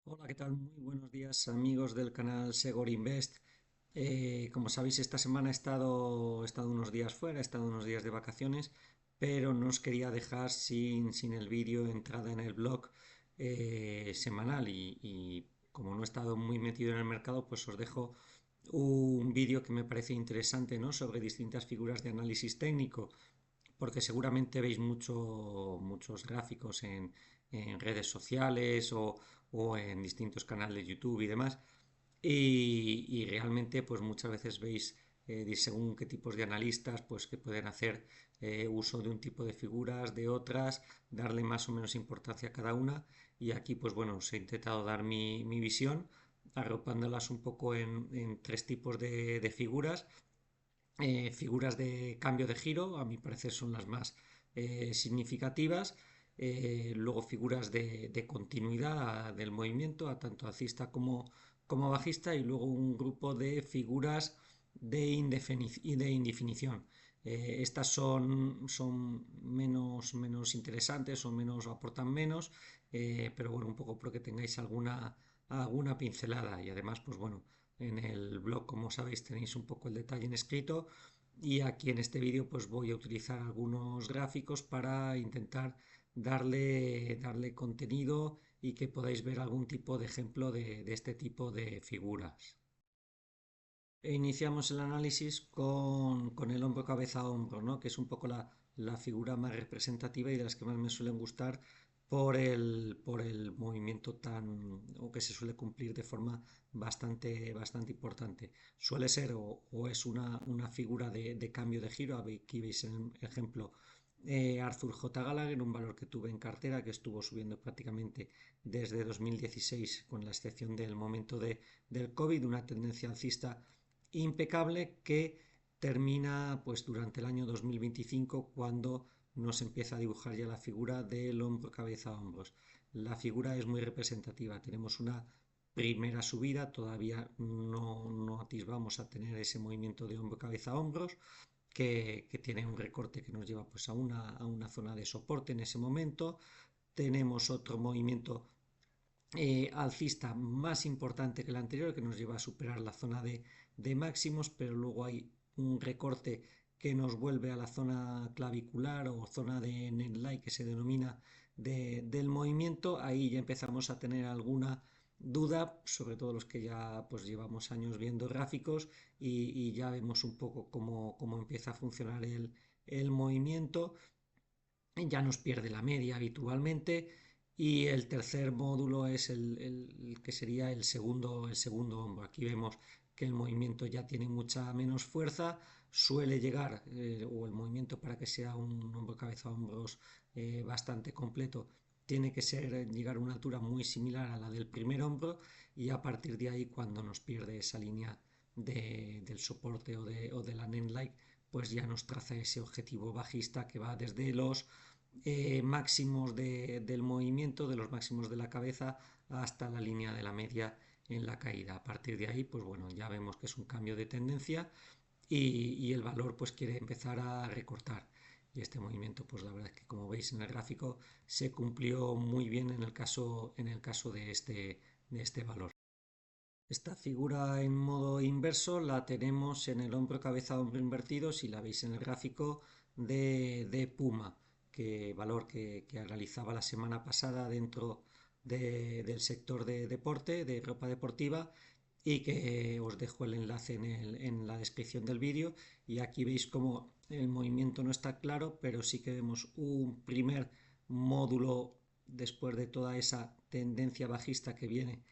Hola, ¿qué tal? Muy buenos días amigos del canal Segor Invest. Como sabéis, esta semana he estado unos días fuera, he estado unos días de vacaciones, pero no os quería dejar sin el vídeo entrada en el blog semanal y como no he estado muy metido en el mercado, pues os dejo un vídeo que me parece interesante, ¿no? Sobre distintas figuras de análisis técnico porque seguramente veis muchos gráficos en redes sociales o en distintos canales de YouTube y demás. Y realmente, pues muchas veces veis, según qué tipos de analistas, pues que pueden hacer uso de un tipo de figuras, de otras, darle más o menos importancia a cada una. Y aquí, pues bueno, os he intentado dar mi visión, arropándolas un poco en tres tipos de figuras. Figuras de cambio de giro, a mi parecer son las más significativas. Luego figuras de continuidad del movimiento, a tanto alcista como bajista, y luego un grupo de figuras de indefinición. Estas son menos interesantes o menos aportan menos, pero bueno, un poco porque tengáis alguna pincelada y además, pues bueno, en el blog, como sabéis, tenéis un poco el detalle en escrito y aquí en este vídeo pues voy a utilizar algunos gráficos para intentar darle contenido y que podáis ver algún tipo de ejemplo de este tipo de figuras. Iniciamos el análisis con el hombro cabeza a hombro, ¿no? Que es un poco la figura más representativa y de las que más me suelen gustar por el movimiento o que se suele cumplir de forma bastante importante. Suele ser o es una figura de cambio de giro. Aquí veis el ejemplo Arthur J. Gallagher, un valor que tuve en cartera que estuvo subiendo prácticamente desde 2016, con la excepción del momento del COVID, una tendencia alcista impecable que termina pues durante el año 2025 cuando nos empieza a dibujar ya la figura del hombro cabeza a hombros. La figura es muy representativa, tenemos una primera subida, todavía no atisbamos a tener ese movimiento de hombro cabeza a hombros que tiene un recorte que nos lleva pues a una zona de soporte en ese momento. Tenemos otro movimiento alcista más importante que el anterior, que nos lleva a superar la zona de máximos, pero luego hay un recorte que nos vuelve a la zona clavicular o zona de neckline que se denomina del movimiento. Ahí ya empezamos a tener alguna duda, sobre todo los que ya pues llevamos años viendo gráficos y ya vemos un poco cómo empieza a funcionar el movimiento. Ya nos pierde la media habitualmente y el tercer módulo es el que sería el segundo hombro. Aquí vemos que el movimiento ya tiene mucha menos fuerza, suele llegar, o el movimiento para que sea un hombro cabeza hombros bastante completo, tiene que llegar a una altura muy similar a la del primer hombro y a partir de ahí cuando nos pierde esa línea del soporte o de la neckline, pues ya nos traza ese objetivo bajista que va desde los máximos del movimiento, de los máximos de la cabeza, hasta la línea de la media en la caída. A partir de ahí, pues bueno, ya vemos que es un cambio de tendencia y el valor pues quiere empezar a recortar. Y este movimiento, pues la verdad es que como veis en el gráfico, se cumplió muy bien en el caso de este valor. Esta figura en modo inverso la tenemos en el hombro cabeza hombro invertido, si la veis en el gráfico de Puma, valor que analizaba la semana pasada dentro del sector de deporte, de ropa deportiva, y que os dejo el enlace en la descripción del vídeo. Y aquí veis como el movimiento no está claro, pero sí que vemos un primer módulo después de toda esa tendencia bajista que viene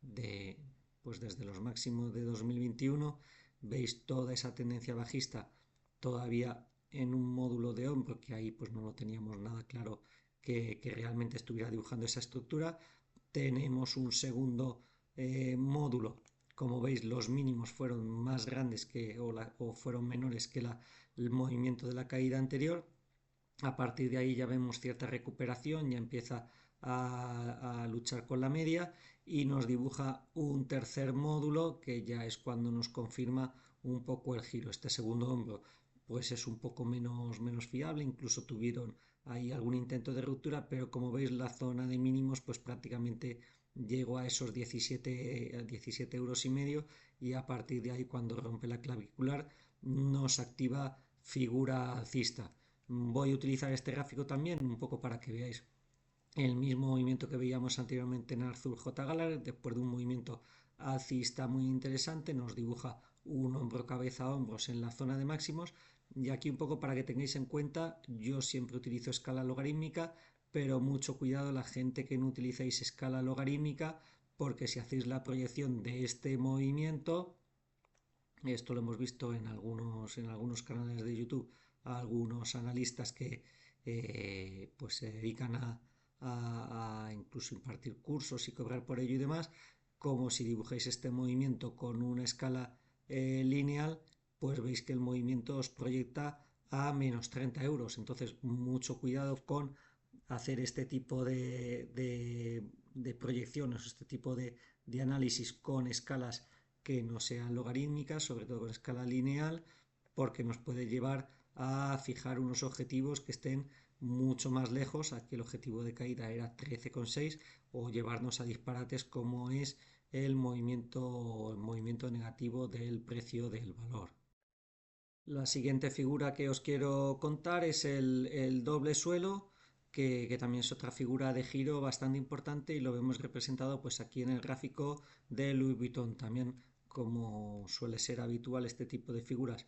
de, pues desde los máximos de 2021. Veis toda esa tendencia bajista todavía en un módulo de hombro que ahí pues no lo teníamos nada claro que realmente estuviera dibujando esa estructura. Tenemos un segundo módulo. Como veis, los mínimos fueron más grandes o fueron menores que el movimiento de la caída anterior. A partir de ahí ya vemos cierta recuperación, ya empieza a luchar con la media y nos dibuja un tercer módulo que ya es cuando nos confirma un poco el giro. Este segundo hombro pues es un poco menos fiable, incluso tuvieron hay algún intento de ruptura, pero como veis la zona de mínimos pues prácticamente llegó a esos 17,5 euros y a partir de ahí cuando rompe la clavicular nos activa figura alcista. Voy a utilizar este gráfico también un poco para que veáis el mismo movimiento que veíamos anteriormente en Arthur J. Galler, después de un movimiento alcista muy interesante, nos dibuja un hombro cabeza hombros en la zona de máximos. Y aquí un poco para que tengáis en cuenta, yo siempre utilizo escala logarítmica, pero mucho cuidado la gente que no utilizáis escala logarítmica, porque si hacéis la proyección de este movimiento, esto lo hemos visto en algunos canales de YouTube, a algunos analistas que pues se dedican a incluso impartir cursos y cobrar por ello y demás, como si dibujáis este movimiento con una escala lineal, pues veis que el movimiento os proyecta a menos 30 euros. Entonces, mucho cuidado con hacer este tipo de proyecciones, este tipo de análisis con escalas que no sean logarítmicas, sobre todo con escala lineal, porque nos puede llevar a fijar unos objetivos que estén mucho más lejos. Aquí el objetivo de caída era 13,6 o llevarnos a disparates como es el movimiento negativo del precio del valor. La siguiente figura que os quiero contar es el doble suelo, que también es otra figura de giro bastante importante y lo vemos representado pues aquí en el gráfico de Louis Vuitton. También, como suele ser habitual este tipo de figuras,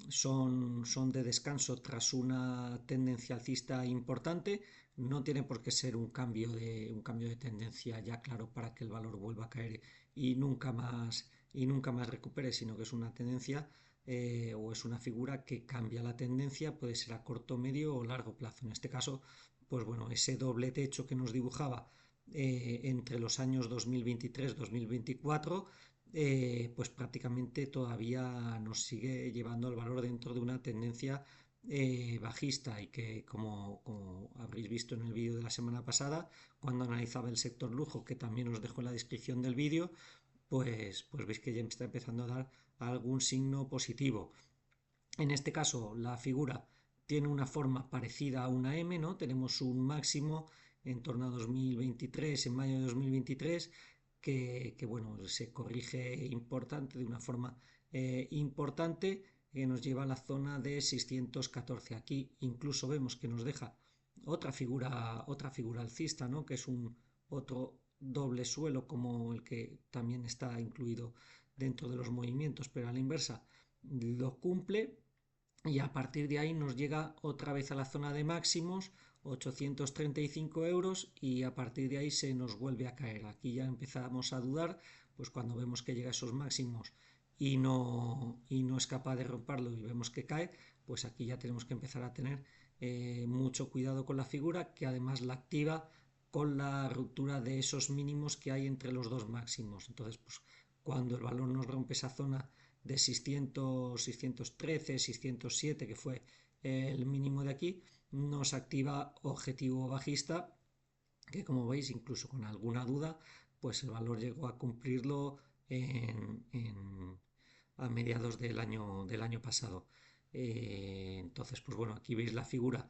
son de descanso tras una tendencia alcista importante. No tiene por qué ser un cambio de tendencia ya claro para que el valor vuelva a caer y nunca más recupere, sino que es una tendencia o es una figura que cambia la tendencia, puede ser a corto, medio o largo plazo. En este caso, pues bueno, ese doble techo que nos dibujaba entre los años 2023-2024, pues prácticamente todavía nos sigue llevando al valor dentro de una tendencia bajista y que como habréis visto en el vídeo de la semana pasada, cuando analizaba el sector lujo, que también os dejo en la descripción del vídeo, pues veis que ya está empezando a dar algún signo positivo. En este caso, la figura tiene una forma parecida a una M, ¿no? Tenemos un máximo en torno a 2023, en mayo de 2023, que bueno, se corrige importante, de una forma importante, que nos lleva a la zona de 614. Aquí incluso vemos que nos deja otra figura alcista, ¿no? Que es otro doble suelo como el que también está incluido dentro de los movimientos, pero a la inversa lo cumple y a partir de ahí nos llega otra vez a la zona de máximos, 835 euros, y a partir de ahí se nos vuelve a caer. Aquí ya empezamos a dudar, pues cuando vemos que llega a esos máximos y no es capaz de romperlo y vemos que cae, pues aquí ya tenemos que empezar a tener mucho cuidado con la figura, que además la activa con la ruptura de esos mínimos que hay entre los dos máximos. Entonces, pues cuando el valor nos rompe esa zona de 600, 613, 607, que fue el mínimo de aquí, nos activa objetivo bajista, que como veis, incluso con alguna duda, pues el valor llegó a cumplirlo a mediados del año pasado. Entonces, pues bueno, aquí veis la figura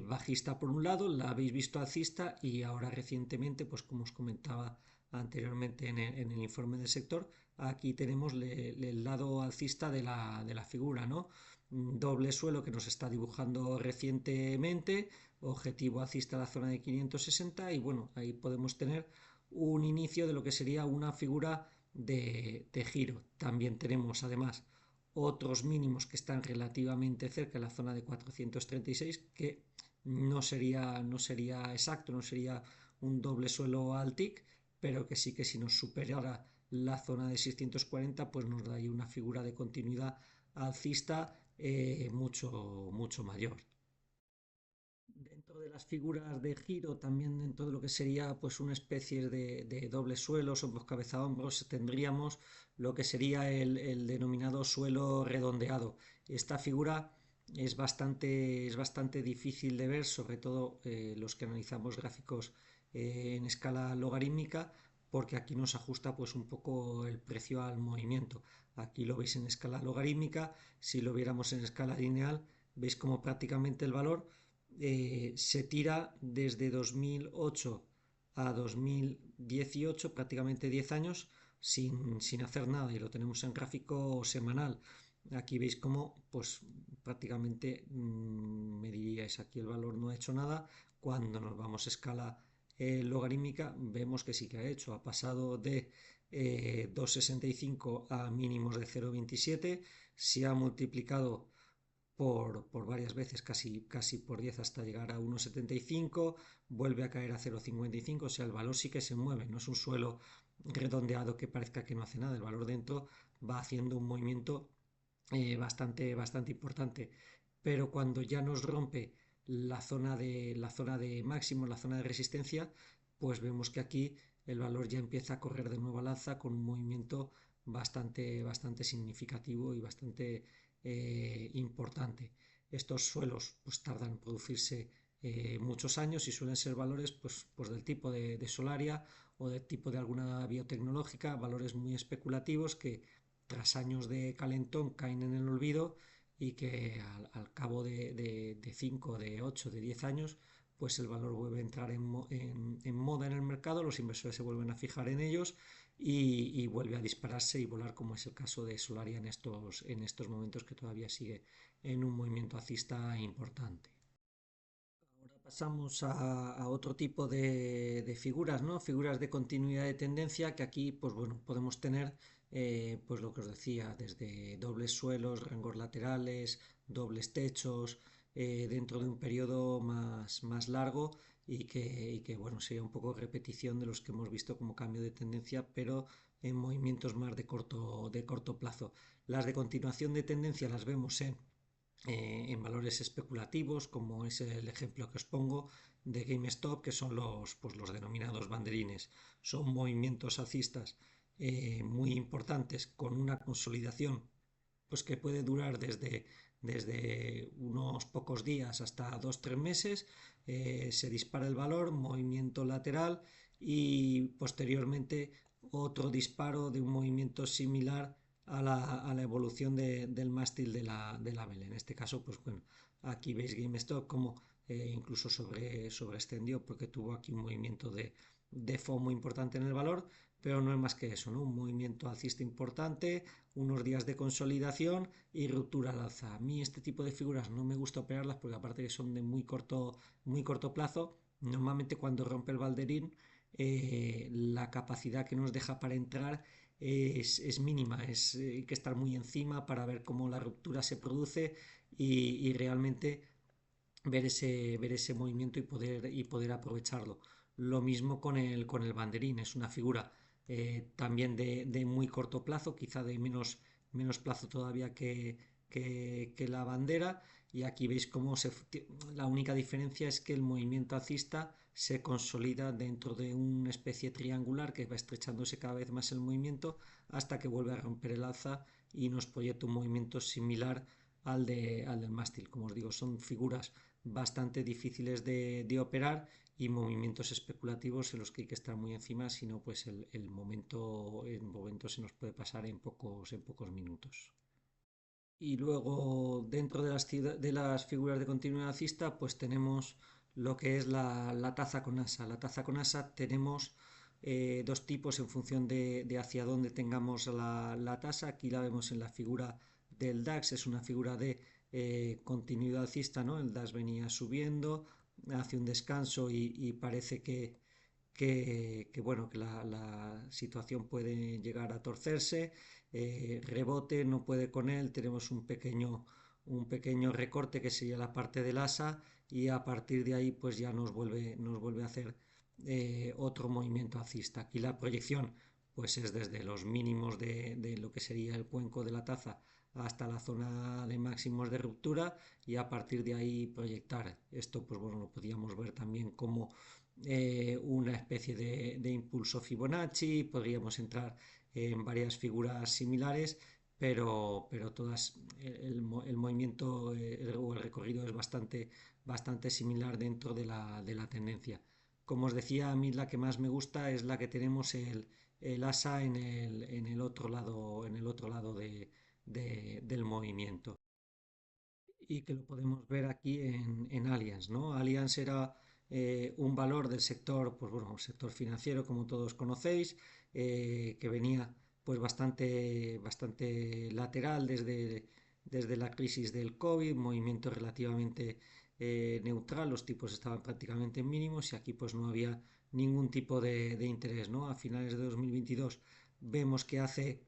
bajista por un lado, la habéis visto alcista y ahora recientemente, pues como os comentaba anteriormente en el informe del sector, aquí tenemos el lado alcista de la figura, ¿no? Doble suelo que nos está dibujando recientemente, objetivo alcista a la zona de 560 y bueno, ahí podemos tener un inicio de lo que sería una figura de giro. También tenemos además otros mínimos que están relativamente cerca de la zona de 436, que no sería exacto, no sería un doble suelo al TIC, pero que sí que si nos superara la zona de 640, pues nos daría una figura de continuidad alcista mucho, mucho mayor. Dentro de las figuras de giro, también dentro de lo que sería pues una especie de doble suelos, hombros, cabeza, hombros, tendríamos lo que sería el denominado suelo redondeado. Esta figura es bastante difícil de ver, sobre todo los que analizamos gráficos en escala logarítmica, porque aquí nos ajusta pues un poco el precio al movimiento. Aquí lo veis en escala logarítmica, si lo viéramos en escala lineal, veis como prácticamente el valor se tira desde 2008 a 2018, prácticamente 10 años, sin hacer nada y lo tenemos en gráfico semanal. Aquí veis cómo, pues prácticamente me diríais, aquí el valor no ha hecho nada. Cuando nos vamos a escala logarítmica, vemos que sí que ha hecho. Ha pasado de 2,65 a mínimos de 0,27. Se ha multiplicado por varias veces, casi por 10 hasta llegar a 1,75, vuelve a caer a 0,55, o sea, el valor sí que se mueve, no es un suelo redondeado que parezca que no hace nada, el valor dentro va haciendo un movimiento bastante importante, pero cuando ya nos rompe la zona de máximo, la zona de resistencia, pues vemos que aquí el valor ya empieza a correr de nuevo al alza con un movimiento bastante significativo y bastante importante. Estos suelos pues tardan en producirse muchos años y suelen ser valores pues del tipo de Solaria o del tipo de alguna biotecnológica, valores muy especulativos que tras años de calentón caen en el olvido y que al cabo de 5, de 8, de 10 años, pues el valor vuelve a entrar en moda en el mercado, los inversores se vuelven a fijar en ellos y vuelve a dispararse y volar, como es el caso de Solaria en estos momentos que todavía sigue en un movimiento alcista importante. Ahora pasamos a otro tipo de figuras, ¿no? Figuras de continuidad de tendencia que aquí, pues bueno, podemos tener, pues lo que os decía, desde dobles suelos, rangos laterales, dobles techos, dentro de un periodo más largo y que, bueno, sería un poco repetición de los que hemos visto como cambio de tendencia, pero en movimientos más de corto plazo. Las de continuación de tendencia las vemos en valores especulativos, como es el ejemplo que os pongo de GameStop, que son los denominados banderines. Son movimientos alcistas muy importantes con una consolidación pues que puede durar desde unos pocos días hasta 2 o 3 meses. Se dispara el valor, movimiento lateral y posteriormente otro disparo de un movimiento similar a la evolución del mástil de la vela. En este caso, pues bueno, aquí veis GameStop como incluso sobreextendió porque tuvo aquí un movimiento de FOMO importante en el valor, pero no es más que eso, ¿no? Un movimiento alcista importante, unos días de consolidación y ruptura al alza. A mí este tipo de figuras no me gusta operarlas porque aparte que son de muy corto plazo, normalmente cuando rompe el balderín la capacidad que nos deja para entrar es mínima, hay que estar muy encima para ver cómo la ruptura se produce y realmente ver ese movimiento y poder aprovecharlo. Lo mismo con el banderín, es una figura también de muy corto plazo, quizá de menos plazo todavía que la bandera. Y aquí veis cómo la única diferencia es que el movimiento alcista se consolida dentro de una especie triangular que va estrechándose cada vez más el movimiento hasta que vuelve a romper el alza y nos proyecta un movimiento similar al del mástil. Como os digo, son figuras bastante difíciles de operar y movimientos especulativos en los que hay que estar muy encima, si no, pues el momento se nos puede pasar en pocos minutos. Y luego, dentro de las figuras de continuidad alcista, pues tenemos lo que es la taza con asa. La taza con asa tenemos dos tipos en función de hacia dónde tengamos la tasa. Aquí la vemos en la figura del DAX, es una figura de continuidad alcista, ¿no? El DAX venía subiendo, hace un descanso y parece bueno, que la situación puede llegar a torcerse, rebote, no puede con él, tenemos un pequeño recorte que sería la parte del asa y a partir de ahí pues ya nos vuelve a hacer otro movimiento alcista. Aquí la proyección pues es desde los mínimos de lo que sería el cuenco de la taza hasta la zona de máximos de ruptura y a partir de ahí proyectar. Esto pues bueno, lo podríamos ver también como una especie de impulso Fibonacci, podríamos entrar en varias figuras similares, pero todas, el movimiento o el recorrido es bastante similar dentro de la tendencia. Como os decía, a mí la que más me gusta es la que tenemos el asa en el otro lado del movimiento. y que lo podemos ver aquí en Allianz, ¿no? Allianz era un valor del sector, pues bueno, sector financiero, como todos conocéis, que venía pues bastante lateral desde la crisis del COVID, movimiento relativamente neutral, los tipos estaban prácticamente en mínimos y aquí pues no había ningún tipo de interés, ¿no? A finales de 2022 vemos que hace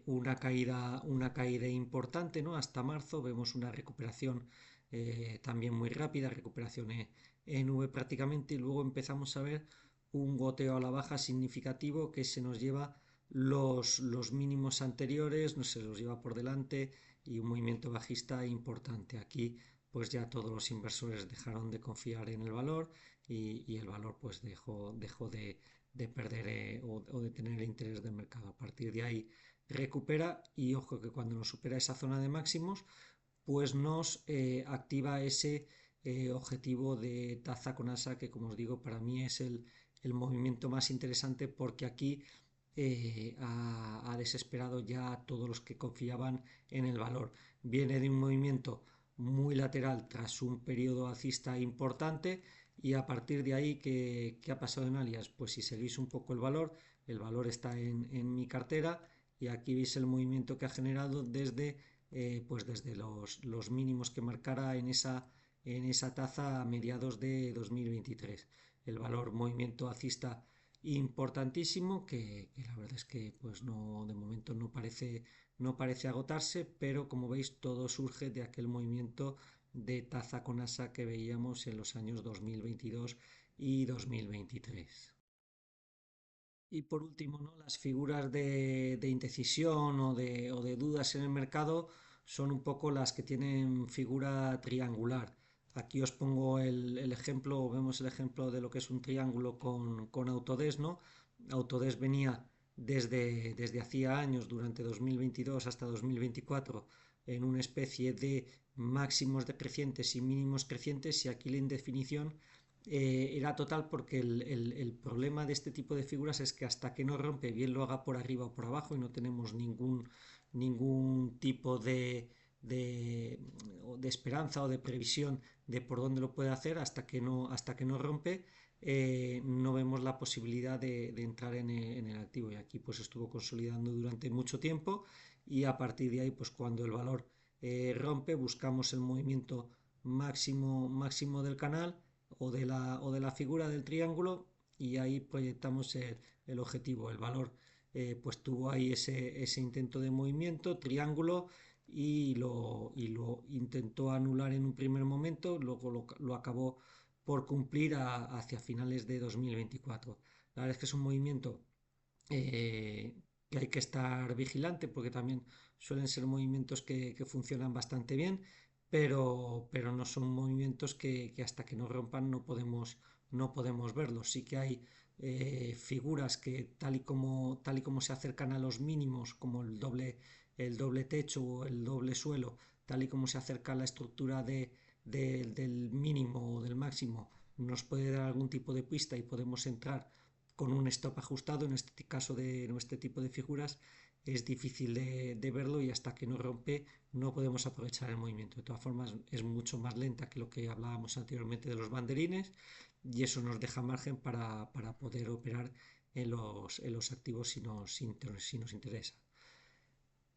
una caída importante, ¿no? Hasta marzo vemos una recuperación también muy rápida, recuperación en V prácticamente, y luego empezamos a ver un goteo a la baja significativo que se nos lleva los mínimos anteriores, no se los lleva por delante y un movimiento bajista importante. Aquí pues ya todos los inversores dejaron de confiar en el valor y el valor pues dejó de perder o de tener el interés del mercado. A partir de ahí recupera y ojo que cuando nos supera esa zona de máximos pues nos activa ese objetivo de taza con asa que como os digo para mí es el movimiento más interesante porque aquí ha desesperado ya a todos los que confiaban en el valor. Viene de un movimiento muy lateral tras un periodo alcista importante y a partir de ahí, ¿qué ha pasado en Alias? Pues si seguís un poco el valor está en mi cartera y aquí veis el movimiento que ha generado desde los mínimos que marcara en esa taza a mediados de 2023. El valor movimiento alcista importantísimo que la verdad es que pues no de momento no parece agotarse, pero como veis todo surge de aquel movimiento de taza con asa que veíamos en los años 2022 y 2023. Y por último, ¿no? Las figuras de indecisión o de dudas en el mercado son un poco las que tienen figura triangular. Aquí os pongo el ejemplo, o vemos el ejemplo de lo que es un triángulo con Autodesk, ¿no? Autodesk venía desde hacía años, durante 2022 hasta 2024, en una especie de máximos decrecientes y mínimos crecientes y aquí la indefinición era total porque el problema de este tipo de figuras es que hasta que no rompe, bien lo haga por arriba o por abajo y no tenemos ningún tipo de esperanza o de previsión de por dónde lo puede hacer hasta que no rompe, no vemos la posibilidad de entrar en el activo y aquí pues estuvo consolidando durante mucho tiempo y a partir de ahí pues cuando el valor rompe buscamos el movimiento máximo del canal o de la figura del triángulo y ahí proyectamos el objetivo. El valor pues tuvo ahí ese intento de movimiento, triángulo, y lo intentó anular en un primer momento, luego lo acabó por cumplir hacia finales de 2024. La verdad es que es un movimiento que hay que estar vigilante porque también suelen ser movimientos que funcionan bastante bien, pero no son movimientos que hasta que no rompan no podemos verlos. Sí que hay figuras que tal y como se acercan a los mínimos, como el doble techo o el doble suelo, tal y como se acerca a la estructura del mínimo o del máximo, nos puede dar algún tipo de pista y podemos entrar con un stop ajustado. En este caso de este tipo de figuras es difícil de verlo y hasta que no rompe no podemos aprovechar el movimiento. De todas formas es mucho más lenta que lo que hablábamos anteriormente de los banderines y eso nos deja margen para poder operar en los activos si nos interesa.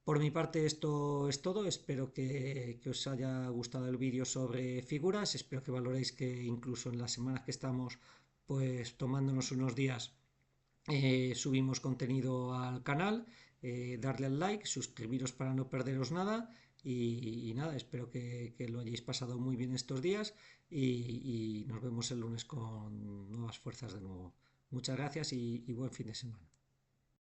Por mi parte esto es todo, espero que os haya gustado el vídeo sobre figuras, espero que valoréis que incluso en las semanas que estamos pues tomándonos unos días subimos contenido al canal, darle al like, suscribiros para no perderos nada y nada, espero que lo hayáis pasado muy bien estos días y nos vemos el lunes con nuevas fuerzas de nuevo. Muchas gracias y buen fin de semana.